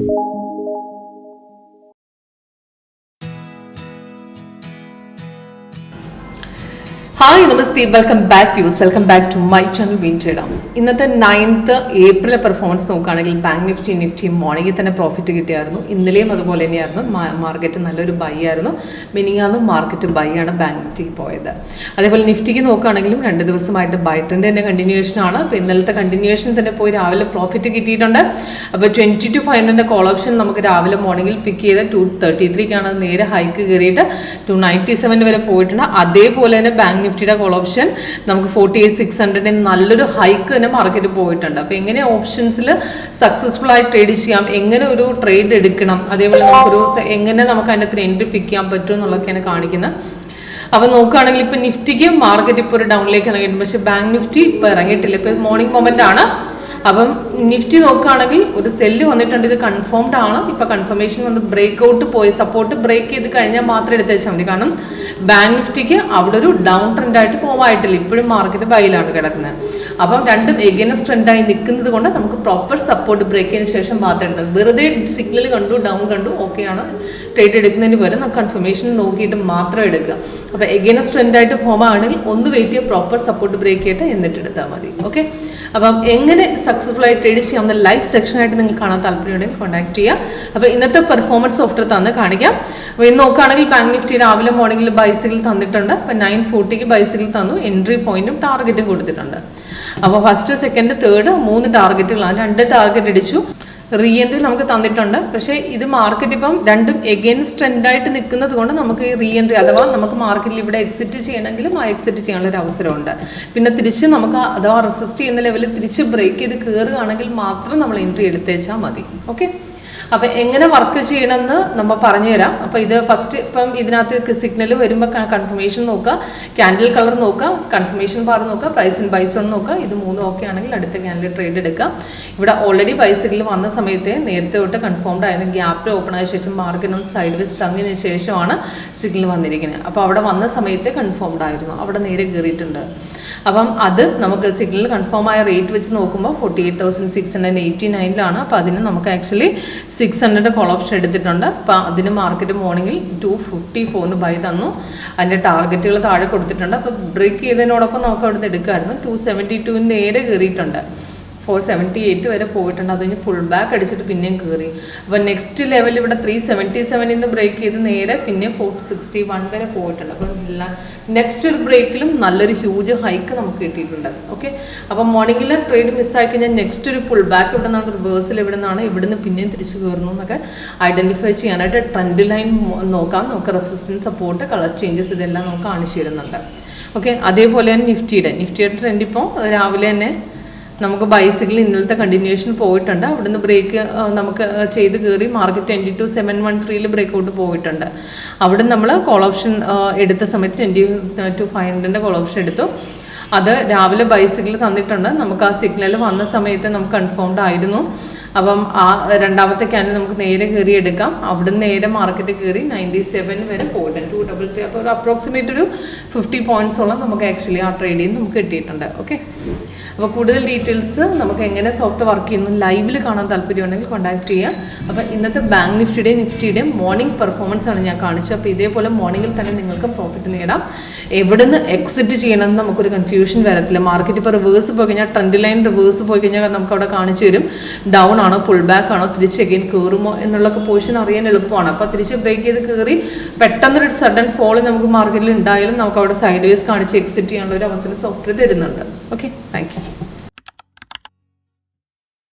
Hi, Namaste. Welcome back, viewers. Welcome back to my channel, WinTrader. ഇന്നത്തെ 9th April performance നോക്കുകയാണെങ്കിൽ bank Nifty മോർണിംഗിൽ തന്നെ profit കിട്ടിയായിരുന്നു. ഇന്നലെയും അതുപോലെ തന്നെയായിരുന്നു. മാർക്കറ്റ് നല്ലൊരു ബൈ ആയിരുന്നു. മിനിങ്ങാന്നും മാർക്കറ്റ് ബൈ ആണ് ബാങ്ക് നിഫ്റ്റിക്ക് പോയത്. അതേപോലെ നിഫ്റ്റിക്ക് നോക്കുകയാണെങ്കിലും 2 ദിവസമായിട്ട് ബൈ ട്രെൻഡ് തന്നെ കണ്ടിന്യൂവേഷൻ ആണ്. അപ്പോൾ ഇന്നലത്തെ കണ്ടിന്യൂവേഷൻ തന്നെ പോയി രാവിലെ പ്രോഫിറ്റ് കിട്ടിയിട്ടുണ്ട്. അപ്പോൾ 22,500 കോൾ ഓപ്ഷൻ നമുക്ക് രാവിലെ മോർണിംഗിൽ പിക്ക് ചെയ്ത് 233ക്കാണ് നേരെ ഹൈക്ക് കയറിയിട്ട് 297 വരെ പോയിട്ടുണ്ട്. അതേപോലെ തന്നെ ബാങ്ക് നിഫ്റ്റിയുടെ കോൾ ഓപ്ഷൻ നമുക്ക് 48,600 നല്ലൊരു ഹൈക്ക് തന്നെ മാർക്കറ്റ് പോയിട്ടുണ്ട്. അപ്പോൾ എങ്ങനെ ഓപ്ഷൻസിൽ സക്സസ്ഫുൾ ആയി ട്രേഡ് ചെയ്യാം, എങ്ങനെ ഒരു ട്രേഡ് എടുക്കണം, അതേപോലെ നമുക്കൊരു എങ്ങനെ നമുക്ക് അതിനകത്ത് എൻട്രി പിക്ക് ചെയ്യാൻ പറ്റും എന്നുള്ളതൊക്കെയാണ് കാണിക്കുന്നത്. അപ്പോൾ നോക്കുകയാണെങ്കിൽ ഇപ്പോൾ നിഫ്റ്റിക്ക് മാർക്കറ്റ് ഇപ്പോൾ ഒരു ഡൗണിലേക്ക് ഇറങ്ങിയിട്ടുണ്ട്. പക്ഷേ ബാങ്ക് നിഫ്റ്റി ഇപ്പോൾ ഇറങ്ങിയിട്ടില്ല. ഇപ്പോൾ മോർണിംഗ് മൊമെൻ്റ് ആണ്. അപ്പം നിഫ്റ്റി നോക്കുകയാണെങ്കിൽ ഒരു സെല്ല് വന്നിട്ടുണ്ട്. ഇത് കൺഫേംഡ് ആണ്. ഇപ്പോൾ കൺഫർമേഷൻ വന്ന് ബ്രേക്ക് ഔട്ട് പോയി സപ്പോർട്ട് ബ്രേക്ക് ചെയ്ത് കഴിഞ്ഞാൽ മാത്രം എടുത്ത് വെച്ചാൽ മതി. കാരണം ബാങ്ക് നിഫ്റ്റിക്ക് അവിടെ ഒരു ഡൗൺ ട്രെൻഡായിട്ട് ഫോം ആയിട്ടില്ല. ഇപ്പോഴും മാർക്കറ്റ് ബൈയിലാണ് കിടക്കുന്നത്. അപ്പം രണ്ടും എഗൈൻസ്റ്റ് ട്രെൻഡായി നിൽക്കുന്നത് കൊണ്ട് നമുക്ക് പ്രോപ്പർ സപ്പോർട്ട് ബ്രേക്ക് ചെയ്തതിന് ശേഷം മാത്രം എടുത്തത്. വെറുതെ സിഗ്നൽ കണ്ടു ഡൗൺ കണ്ടു ഓക്കെയാണ് ട്രേഡ് എടുക്കുന്നതിന് പകരം നമുക്ക് കൺഫർമേഷൻ നോക്കിയിട്ട് മാത്രം എടുക്കുക. അപ്പോൾ എഗൈൻസ്റ്റ് ട്രെൻഡായിട്ട് ഫോം ആണെങ്കിൽ ഒന്ന് വെയിറ്റ് ചെയ്യുക, പ്രോപ്പർ സപ്പോർട്ട് ബ്രേക്ക് ചെയ്തിട്ട് എന്നിട്ട് എടുത്താൽ മതി. ഓക്കെ, അപ്പം എങ്ങനെ സക്സസ്ഫുൾ ആയി ട്രേഡ് ചെയ്യാവുന്ന ലൈവ് സെക്ഷനായിട്ട് നിങ്ങൾ കാണാൻ താല്പര്യമുണ്ടെങ്കിൽ കോൺടാക്ട് ചെയ്യുക. അപ്പോൾ ഇന്നത്തെ പെർഫോമൻസ് സോഫ്റ്റ്വെയർ തന്ന് കാണിക്കാം. അപ്പോൾ ഇന്ന് നോക്കുകയാണെങ്കിൽ ബാങ്ക് നിഫ്റ്റി രാവിലെ മോർണിംഗിൽ ബൈസിക്കിൾ തന്നിട്ടുണ്ട്. അപ്പോൾ 940 ബൈസിക്കിൾ തന്നു. എൻട്രി പോയിന്റും ടാർഗറ്റും കൊടുത്തിട്ടുണ്ട്. അപ്പോൾ ഫസ്റ്റ് സെക്കൻഡ് തേർഡ് 3 ടാർഗറ്റുകളാണ്. 2 ടാർഗറ്റ് അടിച്ചു. റീ എൻട്രി നമുക്ക് തന്നിട്ടുണ്ട്. പക്ഷേ ഇത് മാർക്കറ്റ് ഇപ്പം രണ്ടും എഗെയിൻസ്റ്റ് ട്രെൻഡായിട്ട് നിൽക്കുന്നത് കൊണ്ട് നമുക്ക് ഈ റീ എൻട്രി അഥവാ നമുക്ക് മാർക്കറ്റിൽ ഇവിടെ എക്സിറ്റ് ചെയ്യണമെങ്കിലും ആ എക്സിറ്റ് ചെയ്യാനുള്ള ഒരു അവസരമുണ്ട്. പിന്നെ തിരിച്ച് നമുക്ക് അഥവാ റെസിസ്റ്റ് ചെയ്യുന്ന ലെവലിൽ തിരിച്ച് ബ്രേക്ക് ചെയ്ത് കയറുകയാണെങ്കിൽ മാത്രം നമ്മൾ എൻട്രി എടുത്തേച്ചാൽ മതി. ഓക്കെ, അപ്പോൾ എങ്ങനെ വർക്ക് ചെയ്യണമെന്ന് നമ്മൾ പറഞ്ഞു തരാം. അപ്പോൾ ഇത് ഫസ്റ്റ് ഇപ്പം ഇതിനകത്ത് സിഗ്നൽ വരുമ്പോൾ കൺഫർമേഷൻ നോക്കുക, ക്യാൻഡിൽ കളർ നോക്കുക, കൺഫർമേഷൻ ബാർ നോക്കുക, പ്രൈസ് ഇൻ ബൈ സോൺ നോക്കുക. ഇത് 3 ഓക്കെ ആണെങ്കിൽ അടുത്ത ക്യാൻഡിൽ ട്രേഡ് എടുക്കുക. ഇവിടെ ഓൾറെഡി ബൈസിക്കിൾ വന്ന സമയത്ത് നേരത്തെ തൊട്ട് കൺഫേംഡ് ആയിരുന്നു. ഗ്യാപ്പിൽ ഓപ്പൺ ആയ ശേഷം മാർക്കറ്റ് ഒന്ന് സൈഡ് വേസ് തങ്ങിയതിന് ശേഷമാണ് സിഗ്നൽ വന്നിരിക്കുന്നത്. അപ്പോൾ അവിടെ വന്ന സമയത്ത് കൺഫേംഡ് ആയിരുന്നു, അവിടെ നേരെ കയറിയിട്ടുണ്ട്. അപ്പം അത് നമുക്ക് സിഗ്നൽ കൺഫേം ആയ റേറ്റ് വെച്ച് നോക്കുമ്പോൾ 48,689 അപ്പോൾ അതിന് നമുക്ക് ആക്ച്വലി 600 കോൾ ഓപ്ഷൻ എടുത്തിട്ടുണ്ട്. അപ്പോൾ അതിന് മാർക്കറ്റ് മോർണിംഗിൽ 254 ബൈ തന്നു. അതിൻ്റെ ടാർഗറ്റുകൾ താഴെ കൊടുത്തിട്ടുണ്ട്. അപ്പോൾ ബ്രേക്ക് ചെയ്തതിനോടൊപ്പം നമുക്ക് അവിടെ നിന്ന് എടുക്കാമായിരുന്നു. 272 നേരെ കയറിയിട്ടുണ്ട്. 478 വരെ പോയിട്ടുണ്ട്. അത് കഴിഞ്ഞ് പുൾ ബാക്ക് അടിച്ചിട്ട് പിന്നെയും കയറി. അപ്പോൾ നെക്സ്റ്റ് ലെവൽ ഇവിടെ 377 നിന്ന് ബ്രേക്ക് ചെയ്ത് നേരെ പിന്നെ 461 വരെ പോയിട്ടുണ്ട്. അപ്പോൾ നെക്സ്റ്റ് ഒരു ബ്രേക്കിലും നല്ലൊരു ഹ്യൂജ് ഹൈക്ക് നമുക്ക് കിട്ടിയിട്ടുണ്ട്. ഓക്കെ, അപ്പോൾ മോർണിംഗിൽ ട്രേഡ് മിസ്സായി കഴിഞ്ഞാൽ നെക്സ്റ്റ് ഒരു പുൾ ബാക്ക് ഇവിടെ നിന്നാണ്, റിവേഴ്സൽ ഇവിടെ നിന്നാണ്, ഇവിടുന്ന് പിന്നെയും തിരിച്ച് കയറുന്നു എന്നൊക്കെ ഐഡൻറ്റിഫൈ ചെയ്യാനായിട്ട് ട്രെൻഡ് ലൈൻ നോക്കാം. നമുക്ക് റെസിസ്റ്റൻസ് സപ്പോർട്ട് കളർ ചേഞ്ചസ് ഇതെല്ലാം നമുക്ക് കാണിച്ചു തരുന്നുണ്ട്. ഓക്കെ, അതേപോലെ തന്നെ നിഫ്റ്റിയുടെ ട്രെൻഡ് ഇപ്പോൾ രാവിലെ തന്നെ നമുക്ക് ബൈസിക്കിൾ ഇന്നലത്തെ കണ്ടിന്യൂവേഷൻ പോയിട്ടുണ്ട്. അവിടുന്ന് ബ്രേക്ക് നമുക്ക് ചെയ്ത് കയറി മാർക്കറ്റ് 22,713 ബ്രേക്ക് ഔട്ട് പോയിട്ടുണ്ട്. അവിടെ നമ്മൾ കോൾ ഓപ്ഷൻ എടുത്ത സമയത്ത് 22,500 കോൾ ഓപ്ഷൻ എടുത്തു. അത് രാവിലെ ബൈസിക്കിൾ തന്നിട്ടുണ്ട്. നമുക്ക് ആ സിഗ്നൽ വന്ന സമയത്ത് നമുക്ക് കൺഫേംഡ് ആയിരുന്നു. അപ്പം ആ രണ്ടാമത്തെ ക്യാൻഡിൽ നമുക്ക് നേരെ കയറി എടുക്കാം. അവിടുന്ന് നേരെ മാർക്കറ്റ് കയറി 97 വരെ പോയിട്ടുണ്ട്. 233 അപ്പോൾ ഒരു അപ്രോക്സിമേറ്റ് ഒരു 50 പോയിൻറ്റ്സോളം നമുക്ക് ആക്ച്വലി ആ ട്രേഡിൽ നിന്ന് നമുക്ക് കിട്ടിയിട്ടുണ്ട്. ഓക്കെ, അപ്പോൾ കൂടുതൽ ഡീറ്റെയിൽസ് നമുക്ക് എങ്ങനെ സോഫ്റ്റ് വർക്ക് ചെയ്യുന്നു ലൈവിൽ കാണാൻ താല്പര്യമുണ്ടെങ്കിൽ കോൺടാക്ട് ചെയ്യുക. അപ്പോൾ ഇന്നത്തെ ബാങ്ക് നിഫ്റ്റിയുടെയും മോർണിംഗ് പെർഫോമൻസ് ആണ് ഞാൻ കാണിച്ചത്. അപ്പോൾ ഇതേപോലെ മോർണിംഗിൽ തന്നെ നിങ്ങൾക്ക് പ്രോഫിറ്റ് നേടാം. എവിടുന്ന് എക്സിറ്റ് ചെയ്യണമെന്ന് നമുക്കൊരു കൺഫ്യൂഷൻ വരത്തില്ല. മാർക്കറ്റ് ഇപ്പോൾ റിവേഴ്സ് പോയി കഴിഞ്ഞാൽ ട്രെൻഡ് ലൈൻ റിവേഴ്സ് പോയി കഴിഞ്ഞാൽ നമുക്ക് അവിടെ കാണിച്ചു തരും ഡൗൺ ആണോ പുൾ ബാക്ക് ആണോ തിരിച്ച് അഗെയിൻ കയറുമോ എന്നുള്ളൊക്കെ പൊസിഷൻ അറിയാൻ എളുപ്പമാണ്. അപ്പോൾ തിരിച്ച് ബ്രേക്ക് ചെയ്ത് കയറി പെട്ടെന്നൊരു സഡൻ ഫോൾ നമുക്ക് മാർക്കറ്റിൽ ഉണ്ടായാലും നമുക്ക് അവിടെ സൈഡ് വേസ് കാണിച്ച് എക്സിറ്റ് ചെയ്യാനുള്ള ഒരു അവസരം സോഫ്റ്റ്വെയർ തരുന്നുണ്ട്. Okay, thank you.